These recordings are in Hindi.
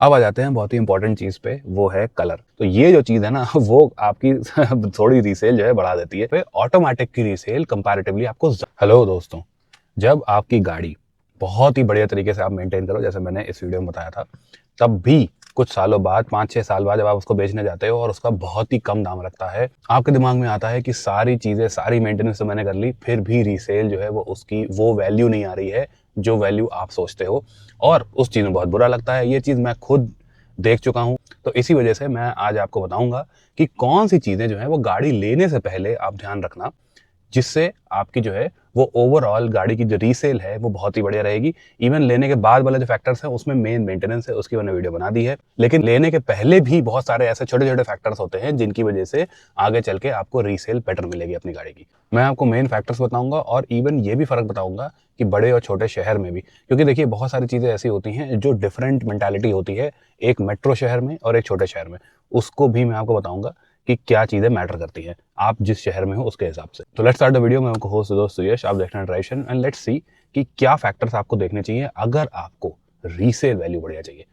अब आ जाते हैं बहुत ही इंपॉर्टेंट चीज पे, वो है कलर। तो ये जो चीज है ना वो आपकी थोड़ी रीसेल जो है बढ़ा देती है। पे ऑटोमेटिक की रीसेल कंपैरेटिवली आपको हेलो दोस्तों, जब आपकी गाड़ी बहुत ही बढ़िया तरीके से आप मेंटेन करो, जैसे मैंने इस वीडियो में बताया था, तब भी कुछ सालों बाद, 5-6 साल बाद जब आप उसको बेचने जाते हो और उसका बहुत ही कम दाम लगता है, आपके दिमाग में आता है कि सारी चीजें, सारी मेंटेनेंस तो मैंने कर ली, फिर भी रीसेल जो है वो उसकी वो वैल्यू नहीं आ रही है जो वैल्यू आप सोचते हो, और उस चीज में बहुत बुरा लगता है। ये चीज मैं खुद देख चुका हूं। तो इसी वजह से मैं आज आपको बताऊंगा कि कौन सी चीजें जो है वो गाड़ी लेने से पहले आप ध्यान रखना, जिससे आपकी जो है वो ओवरऑल गाड़ी की जो रीसेल है वो बहुत ही बढ़िया रहेगी। इवन लेने के बाद वाले जो फैक्टर्स हैं उसमें मेन मेंटेनेंस है, उसकी मैंने वीडियो बना दी है, लेकिन लेने के पहले भी बहुत सारे ऐसे छोटे छोटे फैक्टर्स होते हैं जिनकी वजह से आगे चल के आपको रीसेल बेटर मिलेगी अपनी गाड़ी की। मैं आपको मेन फैक्टर्स बताऊंगा और इवन ये भी फर्क बताऊंगा कि बड़े और छोटे शहर में भी, क्योंकि देखिए बहुत सारी चीजें ऐसी होती हैं जो डिफरेंट मेंटालिटी होती है एक मेट्रो शहर में और एक छोटे शहर में, उसको भी मैं आपको बताऊंगा कि क्या चीजें मैटर करती हैं आप जिस शहर में हो उसके हिसाब से। तो लेट्स स्टार्ट द वीडियो। मैं आपको होस्ट दोस्त सुयश, आप देख रहे हैं ड्राइव एंड लेट्स सी कि क्या फैक्टर्स आपको देखने चाहिए अगर आपको रीसेल वैल्यू बढ़िया चाहिए।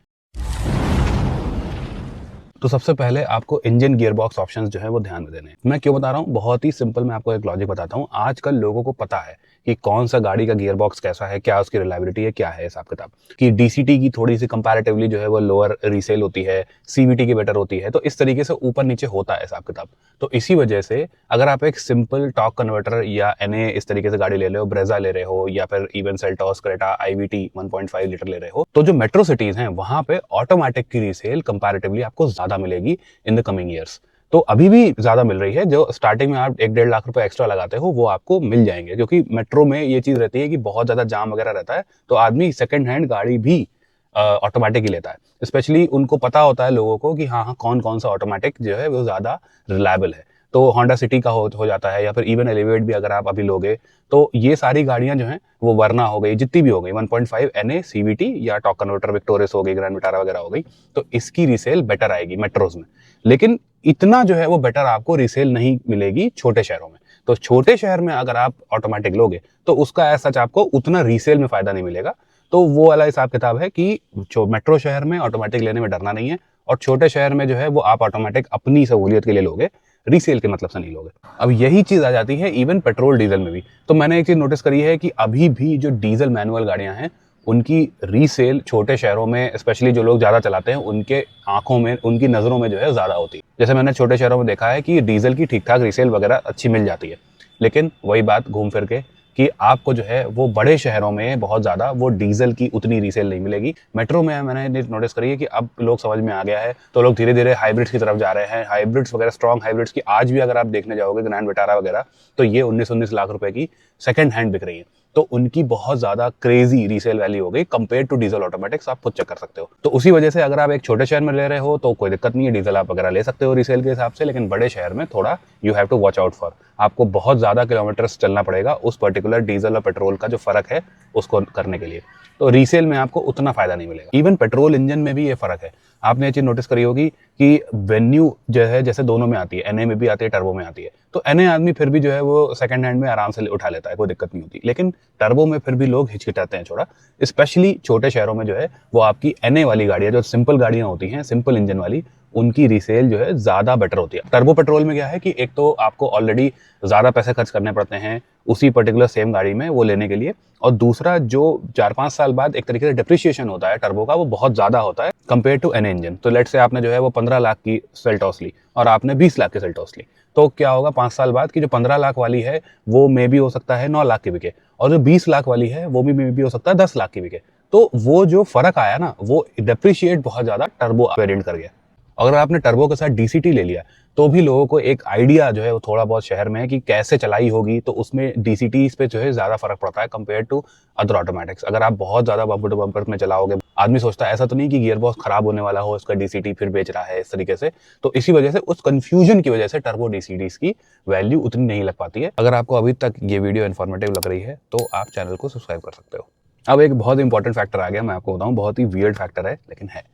तो सबसे पहले आपको इंजन गियर बॉक्स ऑप्शंस जो है वो ध्यान में देने हैं। मैं क्यों बता रहा हूँ, बहुत ही सिंपल, मैं आपको एक लॉजिक बताता हूँ। आजकल लोगों को पता है कि कौन सा गाड़ी का गियर बॉक्स कैसा है, क्या उसकी रिलायबिलिटी है, क्या है हिसाब किताब, कि डीसीटी की थोड़ी सी कंपैरेटिवली जो है वो लोअर रीसेल होती है, सीवीटी की बेटर होती है, तो इस तरीके से ऊपर नीचे होता है हिसाब किताब। तो इसी वजह से अगर आप एक सिंपल टॉर्क कन्वर्टर या एनए इस तरीके से गाड़ी ले रहे हो, ब्रेजा ले रहे हो, या फिर even Seltos, Creta, IVT 1.5 litre ले रहे हो, तो जो मेट्रो सिटीज हैं वहां पे ऑटोमेटिक की रीसेल कंपैरेटिवली आपको ज्यादा मिलेगी इन द कमिंग ईयर्स। तो अभी भी ज्यादा मिल रही है, जो स्टार्टिंग में आप 1-1.5 लाख रुपए एक्स्ट्रा लगाते हो वो आपको मिल जाएंगे, क्योंकि मेट्रो में ये चीज रहती है कि बहुत ज्यादा जाम वगैरह रहता है, तो आदमी सेकंड हैंड गाड़ी भी ऑटोमेटिक ही लेता है। स्पेशली उनको पता होता है लोगों को कि हाँ हाँ कौन कौन सा ऑटोमेटिक जो है वो ज्यादा रिलायबल है। तो होंडा सिटी का हो जाता है, या फिर इवन एलिवेट भी अगर आप अभी लोगे, तो ये सारी गाड़ियां जो हैं वो वरना हो गई, जितनी भी हो गई 1.5 एनए सीवीटी या टॉक कन्वर्टर विक्टोरियस हो गई, ग्रैंड विटारा वगैरह हो गई, तो इसकी रीसेल बेटर आएगी मेट्रोज में। लेकिन इतना जो है वो बेटर आपको रीसेल नहीं मिलेगी छोटे शहरों में। तो छोटे शहर में अगर आप ऑटोमेटिक लोगे तो उसका ऐसा आपको उतना रीसेल में फायदा नहीं मिलेगा। तो वो वाला हिसाब किताब है कि मेट्रो शहर में ऑटोमेटिक लेने में डरना नहीं है, और छोटे शहर में जो है वो आप ऑटोमेटिक अपनी सहूलियत के लिए लोगे, रीसेल के मतलब से नहीं लोगे। अब यही चीज आ जाती है इवन पेट्रोल डीजल में भी। तो मैंने एक चीज नोटिस करी है कि अभी भी जो डीजल मैनुअल गाड़ियां हैं उनकी रीसेल छोटे शहरों में, स्पेशली जो लोग ज्यादा चलाते हैं, उनके आंखों में, उनकी नजरों में जो है ज्यादा होती है। जैसे मैंने छोटे शहरों में देखा है कि डीजल की ठीक ठाक रीसेल वगैरह अच्छी मिल जाती है, लेकिन वही बात घूम फिर के कि आपको जो है वो बड़े शहरों में बहुत ज्यादा वो डीजल की उतनी रीसेल नहीं मिलेगी। मेट्रो में मैंने नोटिस करी है कि अब लोग समझ में आ गया है, तो लोग धीरे धीरे हाइब्रिड्स की तरफ जा रहे हैं। हाइब्रिड्स वगैरह, स्ट्रॉन्ग हाइब्रिड्स की आज भी अगर आप देखने जाओगे, ग्रैंड विटारा वगैरह, तो ये 19-19 लाख रुपए की सेकंड हैंड बिक रही है। तो उनकी बहुत ज्यादा क्रेजी रीसेल वैल्यू हो गई कंपेयर टू डीजल ऑटोमेटिक्स, आप खुद चेक कर सकते हो। तो उसी वजह से अगर आप एक छोटे शहर में ले रहे हो तो कोई दिक्कत नहीं है, डीजल आप वगैरह ले सकते हो रीसेल के हिसाब से, लेकिन बड़े शहर में थोड़ा you have to watch out for, आपको बहुत ज्यादा किलोमीटर्स चलना पड़ेगा उस पर्टिकुलर डीजल और पेट्रोल का जो फर्क है उसको करने के लिए। तो रीसेल में आपको उतना फायदा नहीं मिलेगा। इवन पेट्रोल इंजन में भी ये फर्क है। आपने ये चीज नोटिस करी होगी कि वेन्यू जो है जैसे दोनों में आती है, एनए में भी आती है, टर्बो में आती है, तो एनए आदमी फिर भी जो है वो सेकंड हैंड में आराम से उठा लेता है, कोई दिक्कत नहीं होती, लेकिन टर्बो में फिर भी लोग हिचकिचाते हैं थोड़ा। स्पेशली छोटे शहरों में जो है वो आपकी एनए वाली गाड़ियां, जो सिंपल गाड़ियां होती हैं, सिंपल इंजन वाली, उनकी रीसेल जो है ज्यादा बेटर होती है। टर्बो पेट्रोल में क्या है कि एक तो आपको ऑलरेडी ज्यादा पैसे खर्च करने पड़ते हैं उसी पर्टिकुलर सेम गाड़ी में वो लेने के लिए, और दूसरा जो 4-5 साल बाद एक तरीके से डिप्रिशिएशन होता है टर्बो का, वो बहुत ज्यादा होता है कंपेयर टू एनए इंजन। तो लेट से आपने जो है वो 15 लाख की सेल्टॉस ली और आपने 20 लाख की सेल्टॉस ली, तो क्या होगा 5 साल बाद की जो 15 लाख वाली है वो मे भी हो सकता है 9 लाख की बिके, और जो 20 लाख वाली है वो भी मे भी हो सकता है 10 लाख की बिके। तो वो जो फर्क आया ना, वो डिप्रिशिएट बहुत ज्यादा टर्बो वेरिएंट कर गया। अगर आपने टर्बो के साथ डीसीटी ले लिया तो भी लोगों को एक आइडिया जो है वो थोड़ा बहुत शहर में है कि कैसे चलाई होगी, तो उसमें डीसीटी पे जो है ज्यादा फर्क पड़ता है कंपेयर टू अदर ऑटोमेटिक्स। अगर आप बहुत ज्यादा बम्पर टू बम्पर में चलाओगे, आदमी सोचता है ऐसा तो नहीं कि गियर बॉक्स खराब होने वाला हो, इसका डीसीटी फिर बेच रहा है इस तरीके से, तो इसी वजह से उस कंफ्यूजन की वजह से टर्बो डीसीटी की वैल्यू उतनी नहीं लग पाती है। अगर आपको अभी तक ये वीडियो इन्फॉर्मेटिव लग रही है तो आप चैनल को सब्सक्राइब कर सकते हो। अब एक बहुत इंपॉर्टेंट फैक्टर आ गया, मैं आपको बताऊं, बहुत ही वियर्ड फैक्टर है लेकिन है,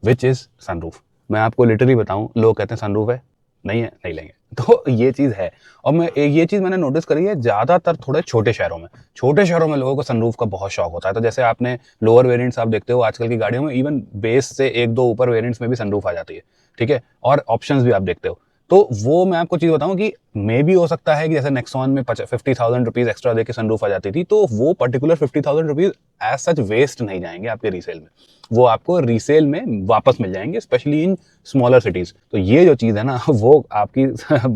विच इज सनरूफ। मैं आपको लिटरली बताऊं, लोग कहते हैं सनरूफ है, नहीं है, नहीं लेंगे। तो ये चीज़ है। और ये चीज़ मैंने नोटिस करी है ज़्यादातर थोड़े छोटे शहरों में। छोटे शहरों में लोगों को सनरूफ का बहुत शौक होता है। तो जैसे आपने लोअर वेरिएंट्स आप देखते हो आजकल की गाड़ियों में, इवन बेस से 1-2 ऊपर वेरिएंट्स में भी सनरूफ आ जाती है, ठीक है? और ऑप्शंस भी आप देखते हो। तो वो मैं आपको चीज़ बताऊँ कि मेबी हो सकता है कि जैसे नेक्सॉन में 50,000 रुपीज़ एक्स्ट्रा देके सनरूफ आ जाती थी, तो वो particular 50,000 rupees as such waste नहीं जाएँगे आपके रीसेल में। वो आपको रीसेल में वापस मिल जाएँगे, स्पेशली इन स्मॉलर सिटीज़। तो ये जो चीज़ है ना वो आपकी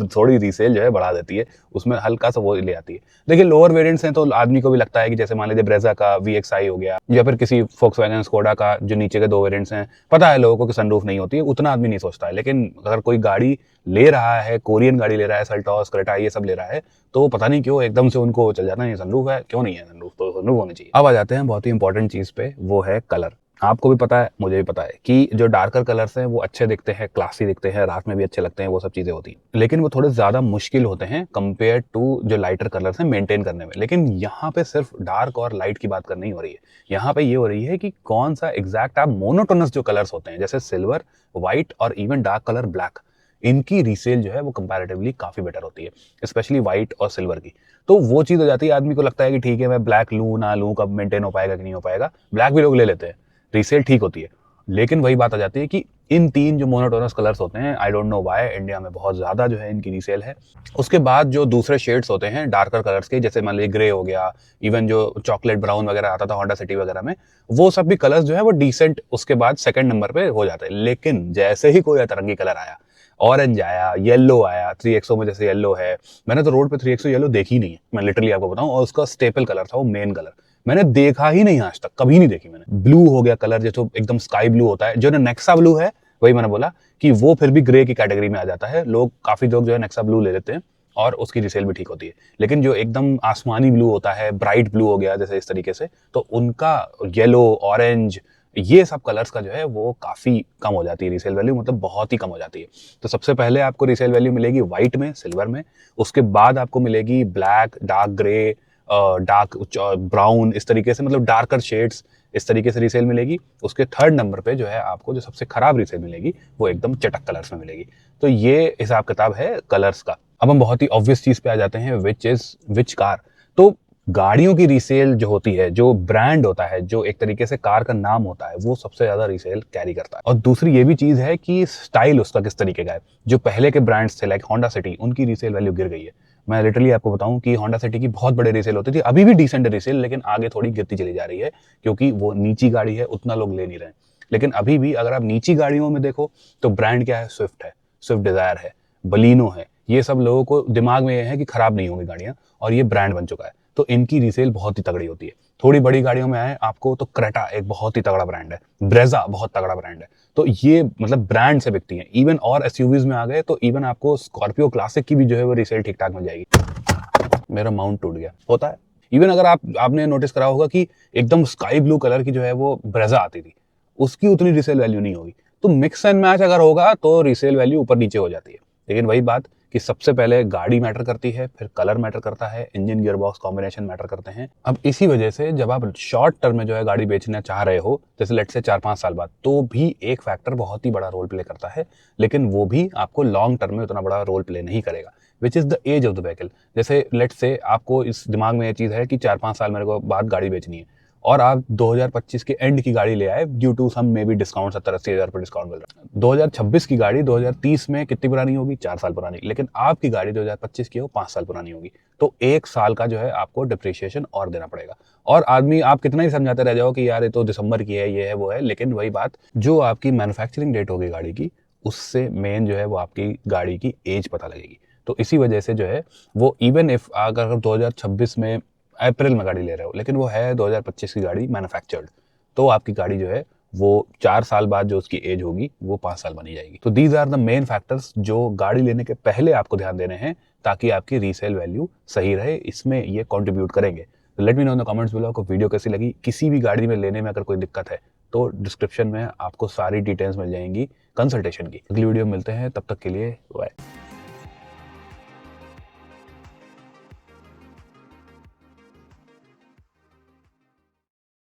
थोड़ी रीसेल जो है बढ़ा देती है, उसमें हल्का-सा वो ले आती है। देखिए लोअर वेरिएंट्स हैं तो आदमी को भी लगता है कि जैसे मान लीजिए ब्रेज़ा का VXI हो गया या फिर किसी फोक्सवैगन स्कोडा का जो नीचे के 2 वेरिएंट्स हैं, पता है लोगों को कि सनरूफ नहीं होती है, उतना आदमी नहीं सोचता है। लेकिन अगर कोई गाड़ी ले रहा है, कोरियन गाड़ी ले रहा है, सेल्टॉस, क्रेटा ये सब ले रहा है, तो पता नहीं क्यों एकदम से उनको चल जाता है ये सनरूफ है, क्यों नहीं है सनरूफ, तो सनरूफ होनी चाहिए। अब आ जाते हैं बहुत ही इंपॉर्टेंट चीज़ पे, वो है कलर। आपको भी पता है, मुझे भी पता है कि जो डार्कर कलर्स हैं वो अच्छे दिखते हैं, क्लासी दिखते हैं, रात में भी अच्छे लगते हैं, वो सब चीज़ें होती हैं। लेकिन वो थोड़े ज़्यादा मुश्किल होते हैं कंपेयर टू जो लाइटर कलर्स हैं मेंटेन करने में। लेकिन यहाँ पे सिर्फ डार्क और लाइट की बात करनी हो रही है। यहाँ पे ये हो रही है कि कौन सा एग्जैक्ट आप मोनोटोनस जो कलर्स होते हैं जैसे सिल्वर, व्हाइट और इवन डार्क कलर ब्लैक, इनकी रीसेल जो है वो कंपैरेटिवली काफ़ी बेटर होती है, स्पेशली व्हाइट और सिल्वर की। तो वो चीज़ हो जाती है, आदमी को लगता है कि ठीक है मैं ब्लैक लूँ ना लूँ, कब मेंटेन हो पाएगा कि नहीं हो पाएगा। ब्लैक भी लोग ले लेते हैं, रीसेल ठीक होती है। लेकिन वही बात आ जाती है कि इन 3 जो मोनोटोनस कलर्स होते हैं, I don't know why India में बहुत ज़्यादा जो है इनकी रीसेल है। उसके बाद जो दूसरे शेड्स होते हैं डार्कर कलर्स के, जैसे मान लीजिए ग्रे हो गया, इवन जो चॉकलेट ब्राउन वगैरह आता था होंडा सिटी वगैरह में, वो सब भी कलर्स जो है वो डिसेंट उसके बाद सेकंड नंबर पे हो जाते हैं। लेकिन जैसे ही कोई अतरंगी कलर आया, ऑरेंज आया, येलो आया, 3XO में जैसे येलो है, मैंने तो रोड पे 3XO येलो देखी नहीं है, मैं लिटरली आपको बताऊं, और उसका स्टेपल कलर था वो मेन कलर, मैंने देखा ही नहीं आज तक, कभी नहीं देखी मैंने। ब्लू हो गया कलर जैसे एकदम स्काई ब्लू होता है, जो नेक्सा ब्लू है, वही मैंने बोला कि वो फिर भी ग्रे की कैटेगरी में आ जाता है। लोग काफी लोग जो है नेक्सा ब्लू ले लेते हैं और उसकी रिसेल भी ठीक होती है। लेकिन जो एकदम आसमानी ब्लू होता है, ब्राइट ब्लू हो गया जैसे इस तरीके से, तो उनका येलो, ऑरेंज, ये सब कलर्स का जो है वो काफी कम हो जाती है रीसेल वैल्यू, मतलब बहुत ही कम हो जाती है। तो सबसे पहले आपको रीसेल वैल्यू मिलेगी व्हाइट में, सिल्वर में, उसके बाद आपको मिलेगी black, dark grey, dark brown, इस तरीके से, मतलब डार्कर शेड्स, इस तरीके से रीसेल मिलेगी। उसके थर्ड नंबर पे जो है आपको जो सबसे खराब रीसेल मिलेगी वो एकदम चटक कलर्स में मिलेगी। तो ये हिसाब किताब है कलर्स का। अब हम बहुत ही ऑब्वियस चीज पे आ जाते हैं, विच कार। तो गाड़ियों की रीसेल जो होती है, जो ब्रांड होता है, जो एक तरीके से कार का नाम होता है, वो सबसे ज्यादा रीसेल कैरी करता है। और दूसरी ये भी चीज है कि स्टाइल उसका किस तरीके का है। जो पहले के ब्रांड्स थे लाइक होंडा सिटी, उनकी रीसेल वैल्यू गिर गई है। मैं लिटरली आपको बताऊं कि होंडा सिटी की बहुत बड़ी रीसेल होती थी, अभी भी डिसेंट रीसेल, लेकिन आगे थोड़ी गिरती चली जा रही है क्योंकि वो नीची गाड़ी है, उतना लोग ले नहीं रहे। लेकिन अभी भी अगर आप नीची गाड़ियों में देखो तो ब्रांड क्या है, स्विफ्ट है, स्विफ्ट डिजायर है, बलिनो है, ये सब लोगों को दिमाग में ये है कि खराब नहीं होंगी गाड़ियां, और ये ब्रांड बन चुका है, तो इनकी रीसेल बहुत ही तगड़ी होती है। थोड़ी बड़ी गाड़ियों में आए आपको तो क्रेटा एक बहुत ही तगड़ा ब्रांड है, ब्रेजा बहुत तगड़ा ब्रांड है, तो ये मतलब ब्रांड से बिकती है। इवन और एसयूवीज में आ गए तो इवन आपको स्कॉर्पियो क्लासिक की भी जो है वो रीसेल ठीक ठाक मिल जाएगी। मेरा माउंट टूट गया, होता है। इवन अगर आपने नोटिस करा होगा कि एकदम स्काई ब्लू कलर की जो है वो ब्रेजा आती थी, उसकी उतनी रीसेल वैल्यू नहीं होगी। तो मिक्स एंड मैच अगर होगा तो रीसेल वैल्यू ऊपर नीचे हो जाती है। लेकिन वही बात कि सबसे पहले गाड़ी मैटर करती है, फिर कलर मैटर करता है, engine gear box combination matter करते हैं। अब इसी वजह से जब आप शॉर्ट टर्म में जो है गाड़ी बेचना चाह रहे हो, जैसे लेट से 4-5 साल बाद, तो भी एक फैक्टर बहुत ही बड़ा रोल प्ले करता है, लेकिन वो भी आपको लॉन्ग टर्म में उतना बड़ा रोल प्ले नहीं करेगा, which is the age of the vehicle. जैसे लेट से आपको इस दिमाग में ये चीज है कि 4-5 साल मेरे को बाद गाड़ी बेचनी है, और आप 2025 के एंड की गाड़ी ले आए due to some maybe discount, 70-80 हज़ार पर डिस्काउंट मिल रहा है। 2026 की गाड़ी 2030 में कितनी पुरानी होगी, 4 साल पुरानी, लेकिन आपकी गाड़ी 2025 की हो 5 साल पुरानी होगी, तो 1 साल का जो है आपको डिप्रिसिएशन और देना पड़ेगा। और आदमी आप कितना ही समझाते रह जाओ कि यार ये तो दिसंबर की है, ये है वो है, लेकिन वही बात, जो आपकी मैन्युफैक्चरिंग डेट होगी गाड़ी की, उससे मेन जो है वो आपकी गाड़ी की एज पता लगेगी। तो इसी वजह से जो है वो इवन इफ अगर 2026 में अप्रैल में गाड़ी ले रहे हो, लेकिन वो है 2025 की गाड़ी मैन्युफैक्चर्ड, तो आपकी गाड़ी जो है वो 4 साल बाद जो उसकी एज होगी वो 5 साल बनी जाएगी। तो these are the main factors जो गाड़ी लेने के पहले आपको ध्यान देने हैं, ताकि आपकी रीसेल वैल्यू सही रहे, इसमें ये कंट्रीब्यूट करेंगे। तो let me know in the comments below आपको वीडियो कैसी लगी। किसी भी गाड़ी में लेने में अगर कोई दिक्कत है तो डिस्क्रिप्शन में आपको सारी डिटेल्स मिल जाएंगी कंसल्टेशन की। अगली वीडियो में मिलते हैं, तब तक के लिए बाय।